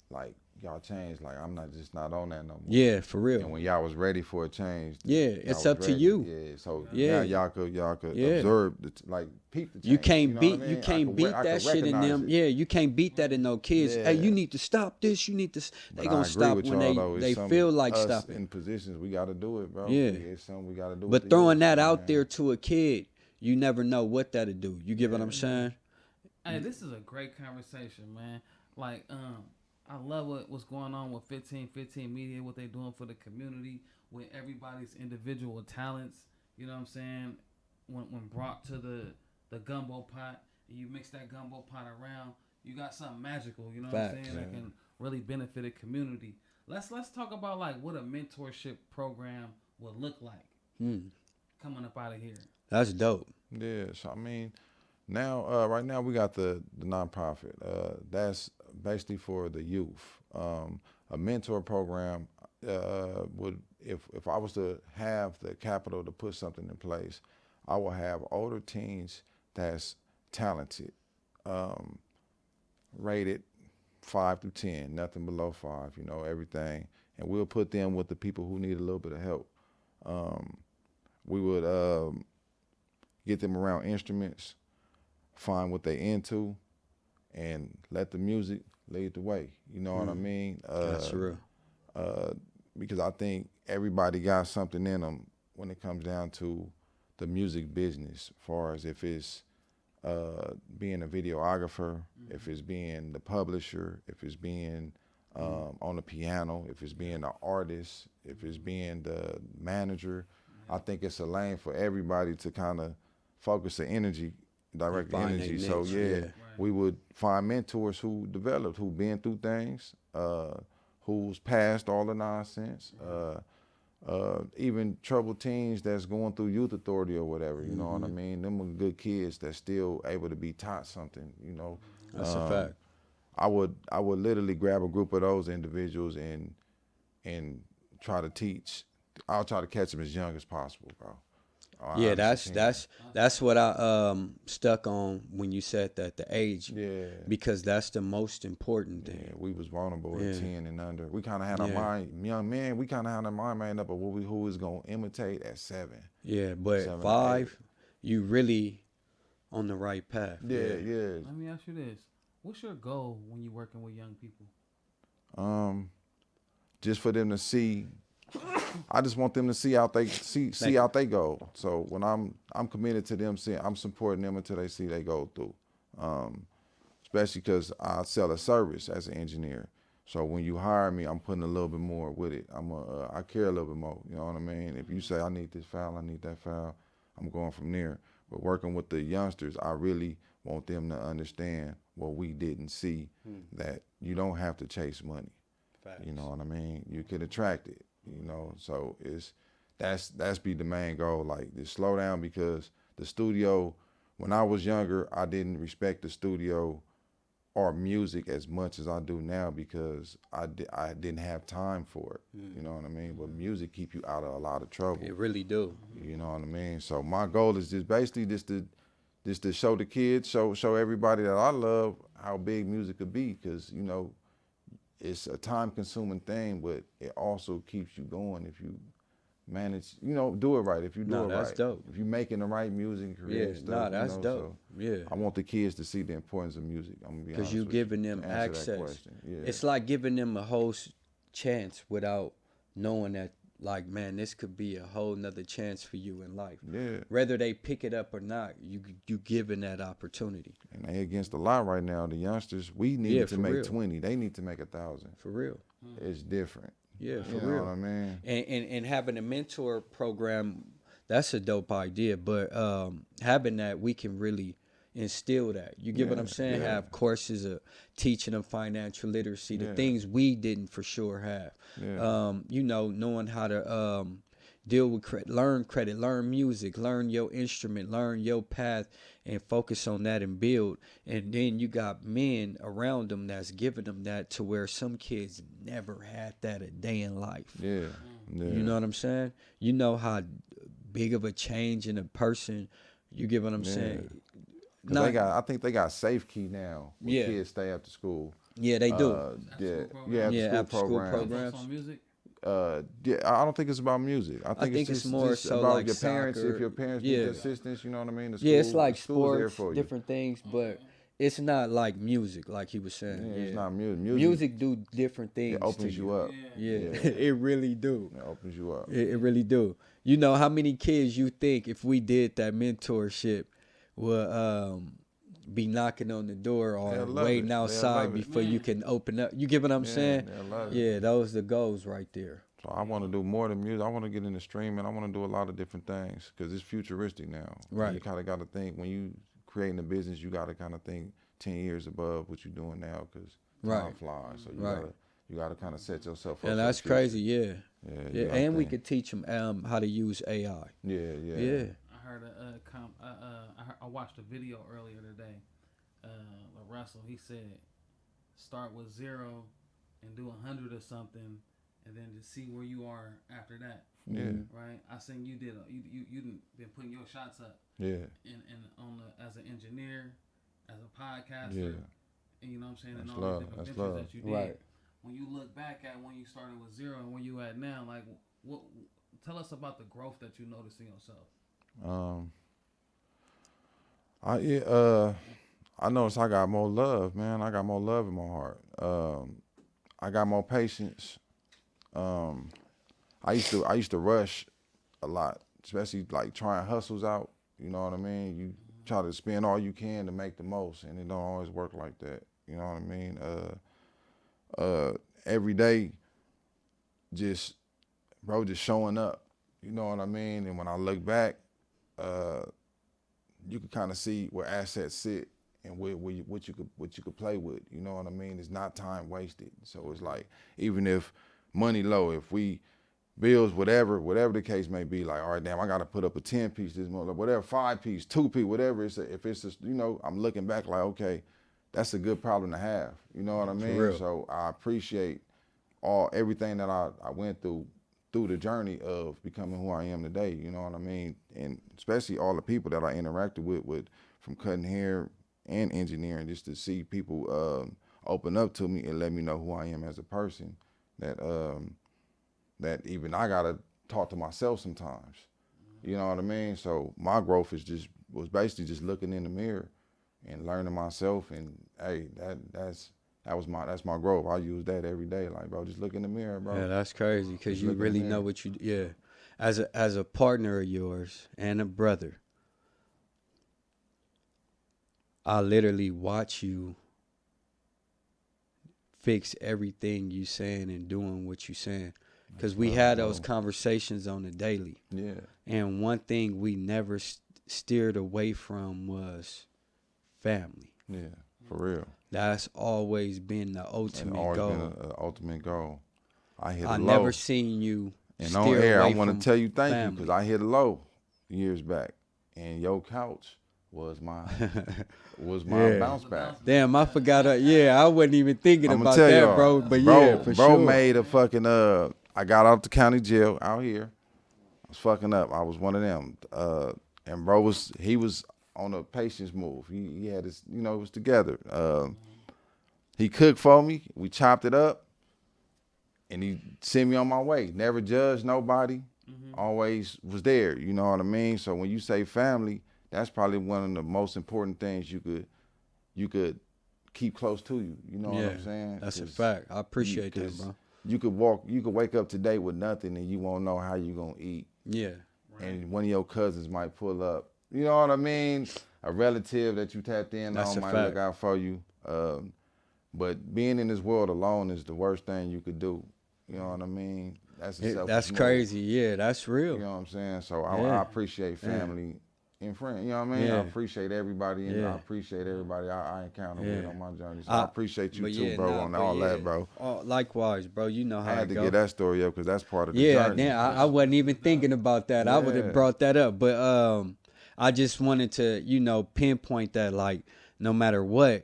like y'all changed. Like, I'm not on that no more. Yeah, for real. And when y'all was ready for a change, it's up to you. Yeah, so now y'all could observe peep the change. You can't beat that shit in them. Yeah, you can't beat that in no kids. Hey, you need to stop this. You need to. They gonna stop when they feel like stopping. In positions, we got to do it, bro. Yeah, it's something we got to do. But throwing that out there to a kid, you never know what that'll do. You get what I'm saying? Hey, this is a great conversation, man. Like, I love what's going on with 1515 Media, what they're doing for the community, with everybody's individual talents. You know what I'm saying? When brought to the gumbo pot, and you mix that gumbo pot around, you got something magical. You know what I'm saying? That can really benefit a community. Let's talk about, like, what a mentorship program would look like coming up out of here. That's dope. Yeah, so I mean, Now, right now we got the nonprofit. That's basically for the youth. A mentor program would, if I was to have the capital to put something in place, I will have older teens that's talented, rated 5 through 10, nothing below 5. You know, everything, and we'll put them with the people who need a little bit of help. We would get them around instruments, find what they into, and let the music lead the way. You know what I mean? That's real. Because I think everybody got something in them when it comes down to the music business, as far as if it's being a videographer, if it's being the publisher, if it's being on the piano, if it's being an artist, if it's being the manager. I think it's a lane for everybody to kind of focus the energy, direct the Find energy. their So niche, yeah, yeah. we would find mentors who developed, who been through things, who's passed all the nonsense. Even troubled teens that's going through youth authority or whatever, you know what I mean? Them are good kids that's still able to be taught something, you know. That's a fact. I would literally grab a group of those individuals and try to teach. I'll try to catch them as young as possible, bro. Yeah, that's what I stuck on when you said that, the age. Yeah. Because that's the most important thing. Yeah, we was vulnerable at 10 and under. We kind of had our Yeah. mind, young men, we kind of had our mind made up of who was going to imitate at 7. Yeah, but 7, 5, you really on the right path. Yeah. Let me ask you this: what's your goal when you're working with young people? Just for them to see. I just want them to see out see out they go. So when I'm committed to them, I'm supporting them until they see they go through. Especially because I sell a service as an engineer. So when you hire me, I'm putting a little bit more with it. I care a little bit more. You know what I mean? If you say I need this file, I need that file, I'm going from there. But working with the youngsters, I really want them to understand what we didn't see. That you don't have to chase money. Facts. You know what I mean? You can attract it. You know, so that's be the main goal. Like, to slow down, because the studio, when I was younger, I didn't respect the studio or music as much as I do now, because I didn't have time for it. You know what I mean? But music keep you out of a lot of trouble. It really do. You know what I mean? So my goal is just basically just to show the kids, show everybody that I love how big music could be, because, you know, it's a time-consuming thing, but it also keeps you going if you manage, you know, do it right. If you do it right, that's dope. If you're making the right music, creating stuff, that's you know, dope. So Yeah, I want the kids to see the importance of music. I'm gonna be because honest you with giving to them answer that access. question. Yeah. It's like giving them a whole chance without knowing that, like, man, this could be a whole nother chance for you in life. Yeah. Whether they pick it up or not, you giving that opportunity. And they against the law right now. The youngsters, we need to for make real. 20. They need to make 1,000. For real. It's different. Yeah, for You know real. what I mean? And having a mentor program, that's a dope idea. But having that, we can really instill that. You get what I'm saying? yeah. Have courses of teaching them financial literacy, the Yeah. things we didn't for sure have. Yeah. You know, knowing how to deal with credit, learn music, learn your instrument, learn your path, and focus on that and build. And then you got men around them that's giving them that, to where some kids never had that a day in life. Yeah. Yeah. You know what I'm saying? You know how big of a change in a person, you get what I'm saying? 'Cause I think they got Safe Key now. Where Yeah. kids stay after school. Yeah, they do. After school programs. programs. On music. I don't think it's about music. I think it's it's more just so about like your parents. soccer. If your parents Yeah. need assistance, you know what I mean. The Yeah, it's school- like the school's there sports, for you. different things, but it's not like music, like he was saying. Yeah, Yeah, it's not music. Music do different things. It opens to you up. Yeah, Yeah. it really do. It opens you up. It really do. You know how many kids you think, if we did that mentorship, will be knocking on the door or They'll love waiting it. They'll outside love it. before you can open up? You get what I'm saying? they'll love it. Yeah, those the goals right there. So I want to do more than music. I want to get into streaming. I want to do a lot of different things because it's futuristic now. Right. You kind of got to think, when you creating a business, you got to kind of think 10 years above what you're doing now, because time Right. flies. So Right. you gotta kind of set yourself up. And for that's the future. crazy, yeah. Yeah. you Yeah, gotta and we think. could teach them how to use AI. Yeah. I heard I watched a video earlier today. Russell, he said, start with 0 and do 100 or something, and then just see where you are after that. Yeah. Right. I seen you did. You been putting your shots up. Yeah. And on the as an engineer, as a podcaster. Yeah. And you know what I'm saying, That's and all love. these different That's ventures love. that you did. Right. When you look back at when you started with 0 and where you at now, like what? Tell us about the growth that you noticed in yourself. I noticed I got more love, man. I got more love in my heart. I got more patience. I used to rush a lot, especially like trying hustles out. You know what I mean? You try to spend all you can to make the most, and it don't always work like that. You know what I mean? Every day, just showing up. You know what I mean? And when I look back, you can kind of see where assets sit and what you could play with. You know what I mean? It's not time wasted. So it's like, even if money low, if we bills, whatever the case may be, like, all right, damn, I got to put up a 10-piece this month, whatever, 5-piece, 2-piece, whatever. If it's just, you know, I'm looking back like, okay, that's a good problem to have. You know what I mean? real. So I appreciate everything that I went through the journey of becoming who I am today. You know what I mean? And especially all the people that I interacted with from cutting hair and engineering, just to see people open up to me and let me know who I am as a person. That even I gotta talk to myself sometimes. You know what I mean? So my growth was basically just looking in the mirror and learning myself. And hey, that's my growth. I use that every day. Like, bro, just look in the mirror, bro. Yeah, that's crazy because Just you look in the really mirror. know what you. Yeah, as a partner of yours and a brother, I literally watch you fix everything you saying and doing what you saying. Because we had those conversations on the daily. Yeah. And one thing we never steered away from was family. Yeah, for real. That's always been the It's ultimate always goal. been an ultimate goal. I hit a I low. never seen you And steer on air, I away want from to tell you thank you, family. because I hit a low years back, and your couch was my Yeah. bounce back. Damn, I forgot. I wasn't even thinking I'm about gonna tell that, y'all, bro. But yeah, for bro sure. made a fucking. I got out the county jail out here. I was fucking up. I was one of them. And bro was on a patience move. He had his, you know, it was together. He cooked for me. We chopped it up, and he sent me on my way. Never judged nobody. Always was there. You know what I mean? So when you say family, that's probably one of the most important things you could keep close to you. You know what I'm saying? That's a fact. I appreciate that, bro. You could wake up today with nothing, and you won't know how you gonna eat. Yeah. And one of your cousins might pull up. You know what I mean? A relative that you tapped in That's on a might fact. look out for you. But being in this world alone is the worst thing you could do. You know what I mean? That's a selfish That's move. crazy. Yeah, that's real. You know what I'm saying? So Yeah. I appreciate family and friends. You know what I mean? Yeah. I appreciate everybody, and Yeah. I appreciate everybody I encounter with on my journey. So I- I appreciate you but too, yeah, bro, nah, on but all yeah. that, bro. Likewise, bro. You know how I had it to go. get that story up because that's part of the Yeah, journey. damn, I wasn't even thinking about that. I would Yeah. have brought that up, but I just wanted to, pinpoint that, like, no matter what,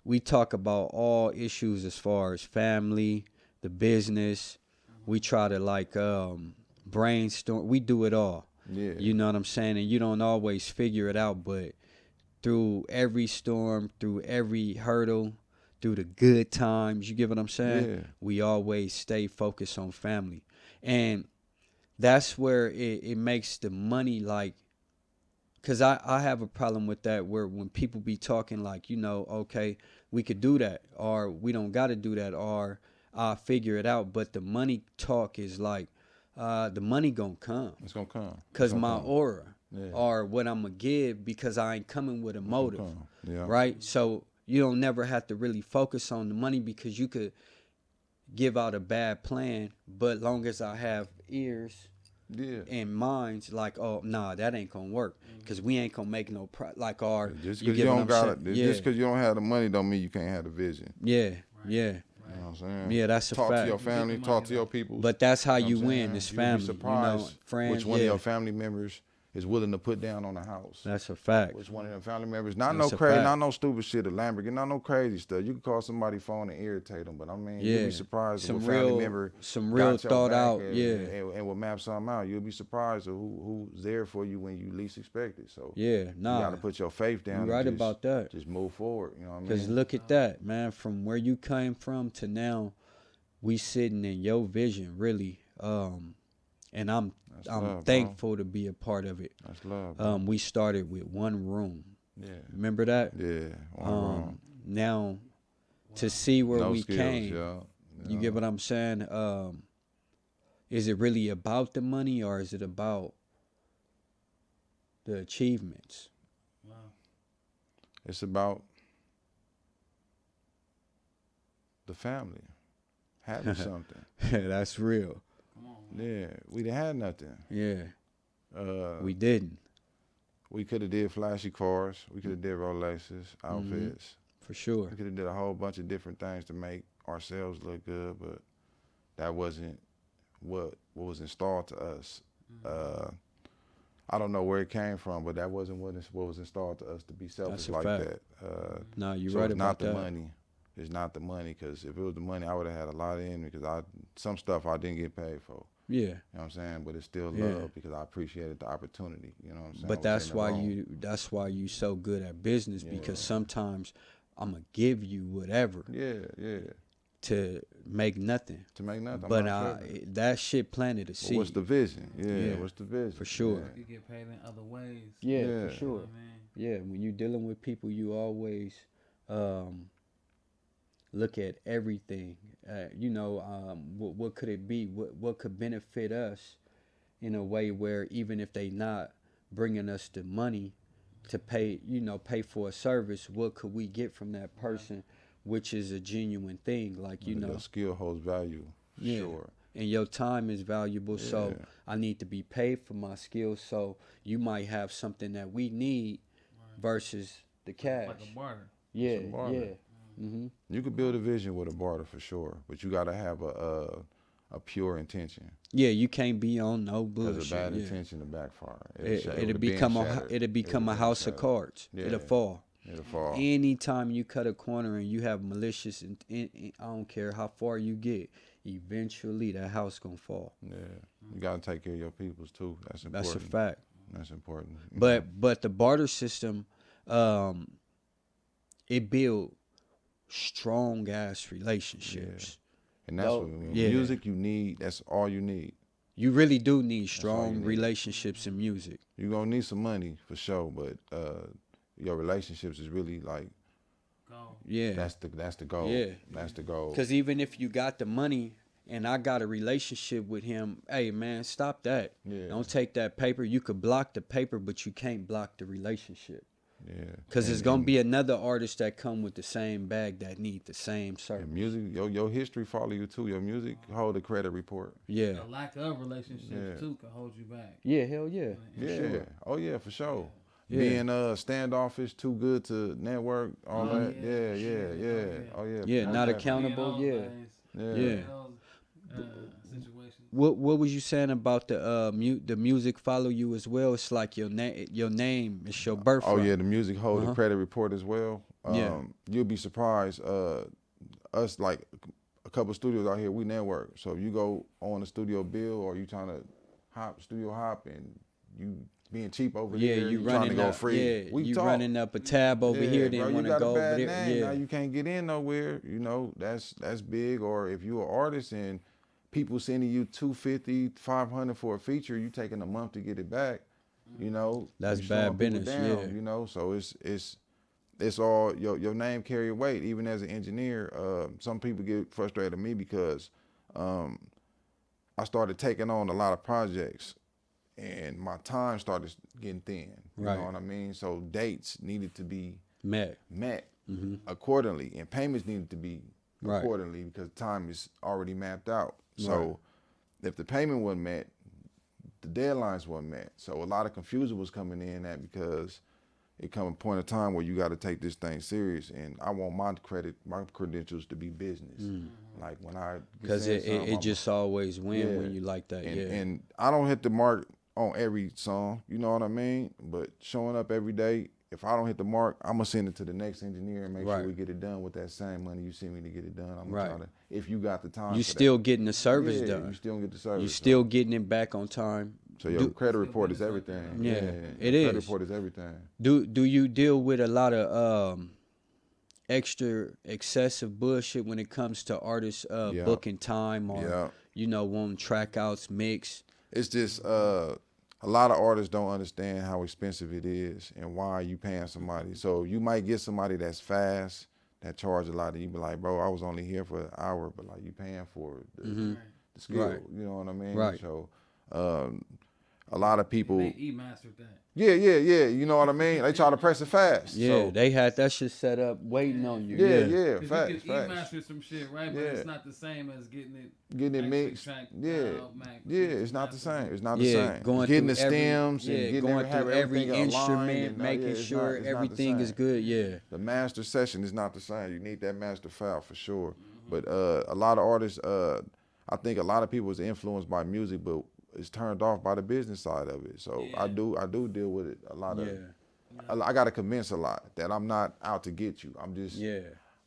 we talk about all issues as far as family, the business. We try to brainstorm. We do it all. Yeah. You know what I'm saying? And you don't always figure it out, but through every storm, through every hurdle, through the good times, you get what I'm saying? Yeah. We always stay focused on family. And that's where it makes the money, like, because I have a problem with that, where when people be talking like, okay, we could do that, or we don't got to do that, or I'll figure it out. But the money talk is like, the money gonna come. It's gonna come. Because my aura, Yeah. or what I'm going to give, because I ain't coming with a motive, Yeah. right? So you don't never have to really focus on the money, because you could give out a bad plan, but long as I have ears and minds, like, oh, nah, that ain't going to work, because we ain't going to make no just because you don't got it, just because you don't have the money don't mean you can't have the vision. Yeah. You know what I'm saying? Yeah, that's a talk fact. to your family, talk to your people. But that's how you know what I'm win, saying? is You'll be family. surprised Friends. which one of your family members is willing to put down on the house. That's a fact. Which one of them family members? Not That's no a crazy, fact. not no stupid shit, a Lamborghini, not no crazy stuff. You can call somebody's phone and irritate them, but I mean, you'll be surprised some what family real, member some real got your thought back out, and will map something out. You'll be surprised of who's there for you when you least expect it. So yeah, nah, you got to put your faith down. You're right and about that. Just move forward. You know what I mean? Because look at that, man. From where you came from to now, we sitting in your vision, really. And I'm love, thankful to be a part of it. That's love. Bro. We started with one room. Yeah. Remember that? Yeah. One room. Now, to see where No we skills, came, yeah. you get what I'm saying? Is it really about the money or is it about the achievements? Wow. It's about the family having something. That's real. Come on. Yeah, we didn't have nothing. Yeah, we We didn't, could have did flashy cars. We could have did Rolexes, outfits. for sure. We could have did a whole bunch of different things to make ourselves look good, but that wasn't what was installed to us. I don't know where it came from, but that wasn't what was installed to us to be selfish a like fact. that. No, you're So right it's about not the that. money. It's not the money, because if it was the money, I would have had a lot in me, because some stuff I didn't get paid for. Yeah, You know what I'm saying? But it's still Yeah. love, because I appreciated the opportunity. You know what I'm saying? but I was that's why you so good at business, because sometimes I'm gonna give you whatever yeah. to make nothing. To make nothing. But that shit planted a But seed. what's the vision? Yeah, Yeah. What's the vision? For sure. Yeah. You get paid in other ways. Yeah, Yeah. for sure. Man. Yeah, when you're dealing with people, you always look at everything. What could it be? What could benefit us in a way where even if they not bringing us the money to pay for a service, what could we get from that person, which is a genuine thing? Like, Your skill holds value. For Yeah. sure. And your time is valuable, so Yeah. I need to be paid for my skills. So you might have something that we need versus the cash. Like a barter. Yeah, It's a barter. yeah. Mm-hmm. You could build a vision with a barter for sure, but you gotta have a pure intention. Yeah, you can't be on no Because bullshit. a bad Yeah. intention to backfire. It'll become a house of cards. Yeah. It'll fall. It'll fall. Anytime you cut a corner and you have malicious, I don't care how far you get, eventually that house gonna fall. Yeah. You gotta take care of your peoples too. That's important. That's a fact. That's important. You know? But the barter system, it built strong ass relationships. And that's what music you need. That's all you need. You really do need all strong you need. relationships in music. You're gonna need some money for sure, but your relationships is really like Go. Yeah. that's the goal. Yeah. That's the goal. Because even if you got the money and I got a relationship with him, hey man, stop that. Yeah. Don't take that paper. You could block the paper, but you can't block the relationship. Yeah. Because there's gonna be another artist that come with the same bag that need the same And service. music, your history follow you too. Your music hold a credit report. Yeah. The lack of relationships Yeah. too can hold you back. Yeah, hell yeah. Yeah. Sure. Oh yeah, for sure. Yeah. Being standoffish, too good to network, all Oh, that. yeah. Yeah. Oh yeah. Yeah, most not definitely. accountable. Yeah. Yeah. Yeah. Situations. What was you saying about the music follow you as well? It's like your name, it's your birthright. Oh yeah, the music hold a credit report as well. Yeah. You'll be surprised. Us like a couple studios out here, we network. So if you go on a studio bill or you trying to studio hop and you being cheap over Yeah, here, you trying to running go up. free. Yeah, We you talk. running up a tab over here, then bro, want you to got go a bad over there. name. Yeah. Now you can't get in nowhere. You know, that's big. Or if you're an artist and people sending you $250, $500 for a feature, you taking a month to get it back. You know, That's you bad slowing people business, down, yeah. You know, so it's all your name carry weight. Even as an engineer, some people get frustrated at me because I started taking on a lot of projects. And my time started getting thin. You Right. know what I mean? So dates needed to be Met. accordingly, and payments needed to be Right. accordingly because time is already mapped out. So if the payment wasn't met, the deadlines weren't met. So a lot of confusion was coming in at because it come a point of time where you got to take this thing serious, and I want my credentials to be business. Like when I Because said something, it just always win Yeah. when you like that. and, Yeah. and I don't hit the mark on every song, you know what I mean? But showing up every day, if I don't hit the mark, I'm gonna send it to the next engineer and make sure we get it done with that same money you send me to get it done. I'm gonna try to, if you got the time. You for still that. getting the service Yeah, done. you still get the service. You still getting it back on time. So your credit report is everything. Yeah, it your is. Credit report is everything. Do you deal with a lot of extra excessive bullshit when it comes to artists booking time or you know, wanting track outs, mix? It's just a lot of artists don't understand how expensive it is and why you paying somebody. So you might get somebody that's fast, that charge a lot, and you be like, bro, I was only here for an hour, but like you paying for the skill. Right. You know what I mean? Right. So a lot of people. They E-mastered that. Yeah. You know what I mean? They try to press it fast. Yeah, so, they had that shit set up waiting on you. Yeah. Facts. You can Facts. E-master some shit, right? But it's not the same as getting it mixed. It's not the same. It's not the same. Going getting through the stems and getting going through every instrument, and, making sure everything is good. Yeah. The master session is not the same. You need that master file for sure. But a lot of artists, I think a lot of people is influenced by music, but it's turned off by the business side of it. So I do deal with it a lot of. I got to convince a lot that I'm not out to get you. I'm just.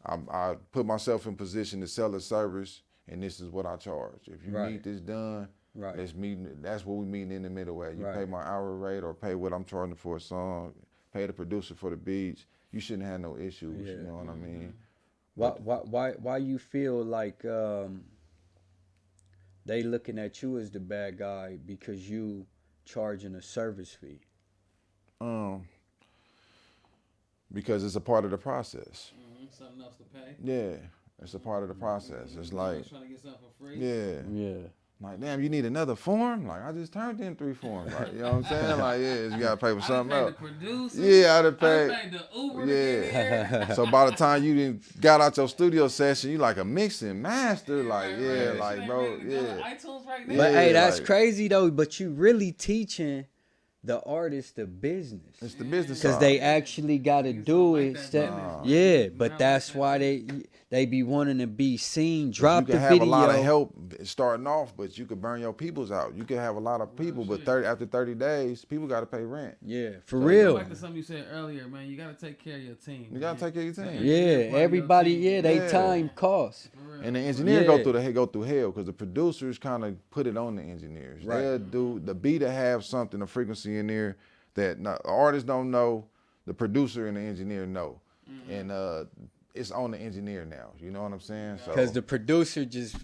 I put myself in position to sell a service, and this is what I charge. If you need this done, let's meet. That's what we meeting in the middle at. You pay my hour rate or pay what I'm charging for a song. Pay the producer for the beats. You shouldn't have no issues. You know what I mean? Why you feel like they looking at you as the bad guy because you charging a service fee? Because it's a part of the process. Something else to pay. Yeah, it's a part of the process. It's like trying to get something for free. Yeah. Like, damn, you need another form? Like, I just turned in 3 forms. Like, you know what I'm saying? Like, you gotta pay for something else. The producer. Yeah, I'd have paid. The Uber. Yeah. So by the time you didn't got out your studio session, you like a mix and master. Like, like, bro, iTunes right now. But hey, that's crazy though. But you really teaching the artist the business. It's the business because side. they actually got to do it. But that's why they be wanting to be seen. Drop the video. You can have a lot of help starting off, but you could burn your peoples out. You could have a lot of people, but after 30 days, people got to pay rent. Yeah, for real. Back to something you said earlier, man. You got to take care of your team. You got to take care of your team. Yeah, everybody. They time costs. And the engineer go through hell because the producers kind of put it on the engineers. Right. They'll do the beat to have something, a frequency in there that the artists don't know, the producer and the engineer know, and it's on the engineer now. You know what I'm saying? Because the producer just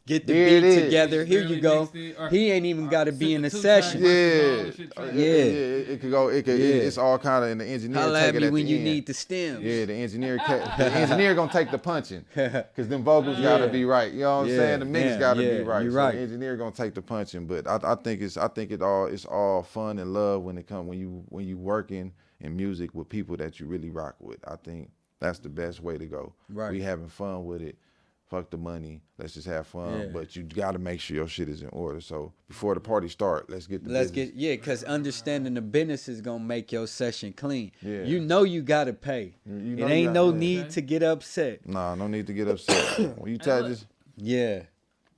get the beat together. Here you go. He ain't even got to be in the session. It could go. It's all kind of in the engineer. Holla take at it me at when the you end. need the stems. Yeah, the engineer gonna take the punching because them vocals gotta be right. You know what I'm saying? The mix gotta be right. You're so right. The engineer gonna take the punching, but I think it's all fun and love when you working in music with people that you really rock with. I think that's the best way to go. Right. We having fun with it. Fuck the money. Let's just have fun. But you got to make sure your shit is in order. So before the party start, let's get the business. Because understanding the business is gonna make your session clean. Yeah. You know you gotta pay. You know it ain't no need to get upset. Nah, no need to get upset. When you tell this. Yeah.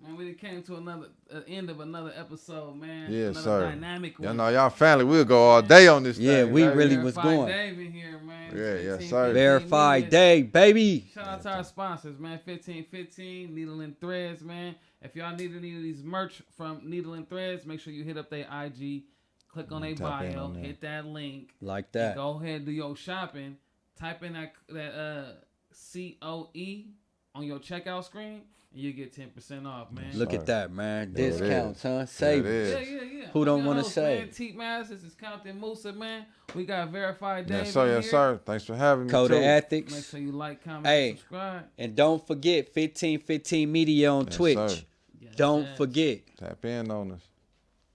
Man, we came to end of another episode, man. Yes, another sir. Dynamic one. Y'all know y'all family. We'll go all day on this. Yeah, thing, we baby. really was Verified going. Dave in here, man. Yeah, yes, sir. Verified Day, baby. Shout out to our sponsors, man. 1515 Needle and Threads, man. If y'all need any of these merch from Needle and Threads, make sure you hit up their IG, click on their bio, hit that link, like that. Go ahead and do your shopping. Type in that COE on your checkout screen, and you get 10% off, man. Look at that, man. There it Discounts, is. huh? Savings. Yeah. Who don't want to save? T-Mazz, this is Compton Musa, man. We got Verified Dave Yes, sir. in Yes, here. sir. Thanks for having me. Code of too. Ethics. Make sure you like, comment, Hey, subscribe. And don't forget 1515 Media on Yes, Twitch. sir. Yes, Don't yes. forget. Tap in on us.